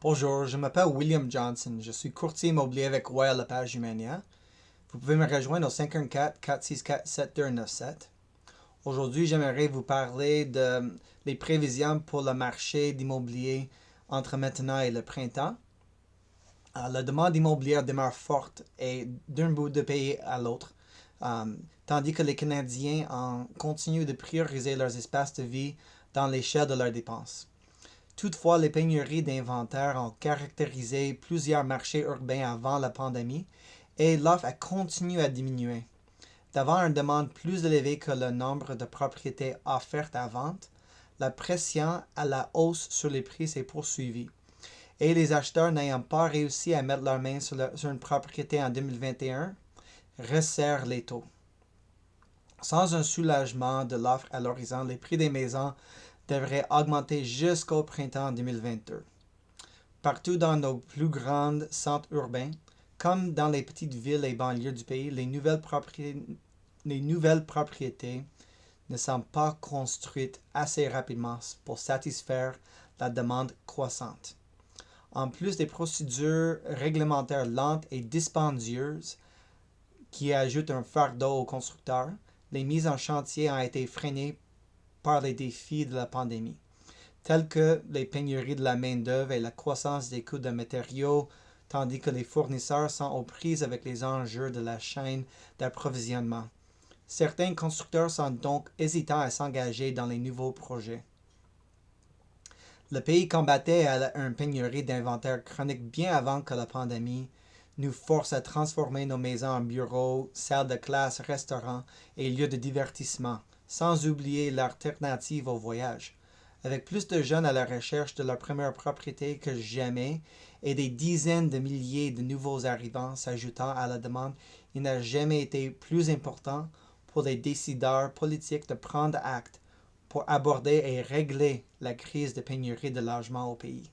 Bonjour, je m'appelle William Johnson. Je suis courtier immobilier avec Royal Lepage Humania. Vous pouvez me rejoindre au 514-464-7297. Aujourd'hui, j'aimerais vous parler des prévisions pour le marché d'immobilier entre maintenant et le printemps. La demande immobilière demeure forte et d'un bout de pays à l'autre, tandis que les Canadiens continuent de prioriser leurs espaces de vie dans l'échelle de leurs dépenses. Toutefois, les pénuries d'inventaire ont caractérisé plusieurs marchés urbains avant la pandémie et l'offre a continué à diminuer. Devant une demande plus élevée que le nombre de propriétés offertes à vente, la pression à la hausse sur les prix s'est poursuivie et les acheteurs n'ayant pas réussi à mettre leur main sur une propriété en 2021 resserrent les taux. Sans un soulagement de l'offre à l'horizon, les prix des maisons devraient augmenter jusqu'au printemps 2022. Partout dans nos plus grands centres urbains, comme dans les petites villes et banlieues du pays, les nouvelles propriétés ne sont pas construites assez rapidement pour satisfaire la demande croissante. En plus des procédures réglementaires lentes et dispendieuses qui ajoutent un fardeau aux constructeurs, les mises en chantier ont été freinées par les défis de la pandémie, tels que les pénuries de la main-d'œuvre et la croissance des coûts de matériaux, tandis que les fournisseurs sont aux prises avec les enjeux de la chaîne d'approvisionnement. Certains constructeurs sont donc hésitants à s'engager dans les nouveaux projets. Le pays combattait une pénurie d'inventaire chronique bien avant que la pandémie nous force à transformer nos maisons en bureaux, salles de classe, restaurants et lieux de divertissement, sans oublier l'alternative au voyage. Avec plus de jeunes à la recherche de leur première propriété que jamais et des dizaines de milliers de nouveaux arrivants s'ajoutant à la demande, il n'a jamais été plus important pour les décideurs politiques de prendre acte pour aborder et régler la crise de pénurie de logements au pays.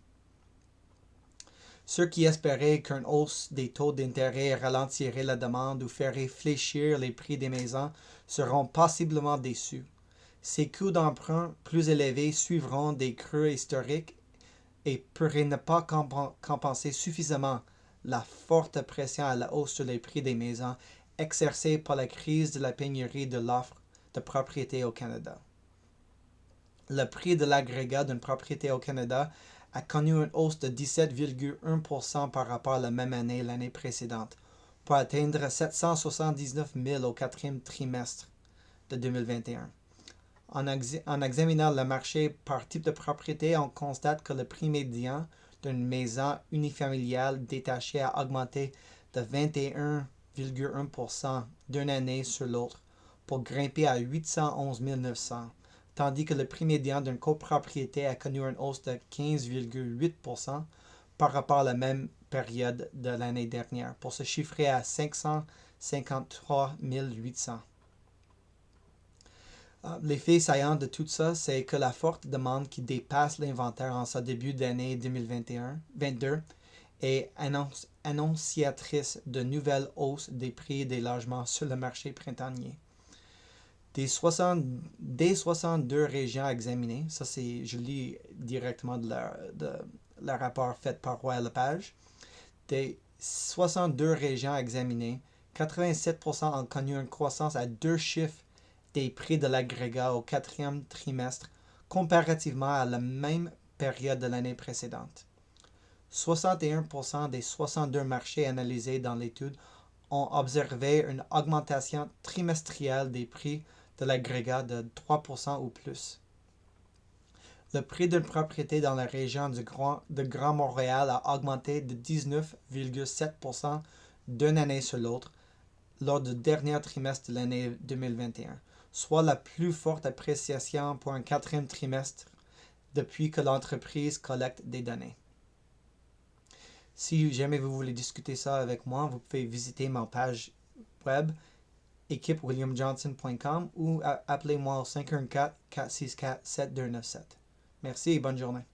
Ceux qui espéraient qu'une hausse des taux d'intérêt ralentirait la demande ou ferait fléchir les prix des maisons seront possiblement déçus. Ces coûts d'emprunt plus élevés suivront des creux historiques et pourraient ne pas compenser suffisamment la forte pression à la hausse sur les prix des maisons exercée par la crise de la pénurie de l'offre de propriété au Canada. Le prix de l'agrégat d'une propriété au Canada a connu une hausse de 17,1% par rapport à la même année l'année précédente, pour atteindre 779 000 au quatrième trimestre de 2021. En examinant le marché par type de propriété, on constate que le prix médian d'une maison unifamiliale détachée a augmenté de 21,1% d'une année sur l'autre pour grimper à 811 900, tandis que le prix médian d'une copropriété a connu une hausse de 15,8% par rapport à la même période de l'année dernière, pour se chiffrer à 553 800. L'effet saillant de tout ça, c'est que la forte demande qui dépasse l'inventaire en ce début d'année 2022 est annonciatrice de nouvelles hausses des prix des logements sur le marché printanier. Des 62 régions examinées, ça c'est, je lis directement de le rapport fait par Royal Lepage, des 62 régions examinées, 87% ont connu une croissance à deux chiffres des prix de l'agrégat au quatrième trimestre comparativement à la même période de l'année précédente. 61% des 62 marchés analysés dans l'étude ont observé une augmentation trimestrielle des prix de l'agrégat de 3% ou plus. Le prix d'une propriété dans la région de Grand Montréal a augmenté de 19,7% d'une année sur l'autre lors du dernier trimestre de l'année 2021, soit la plus forte appréciation pour un quatrième trimestre depuis que l'entreprise collecte des données. Si jamais vous voulez discuter ça avec moi, vous pouvez visiter ma page web équipewilliamjohnson.com ou appelez-moi au 514-464-7297. Merci et bonne journée.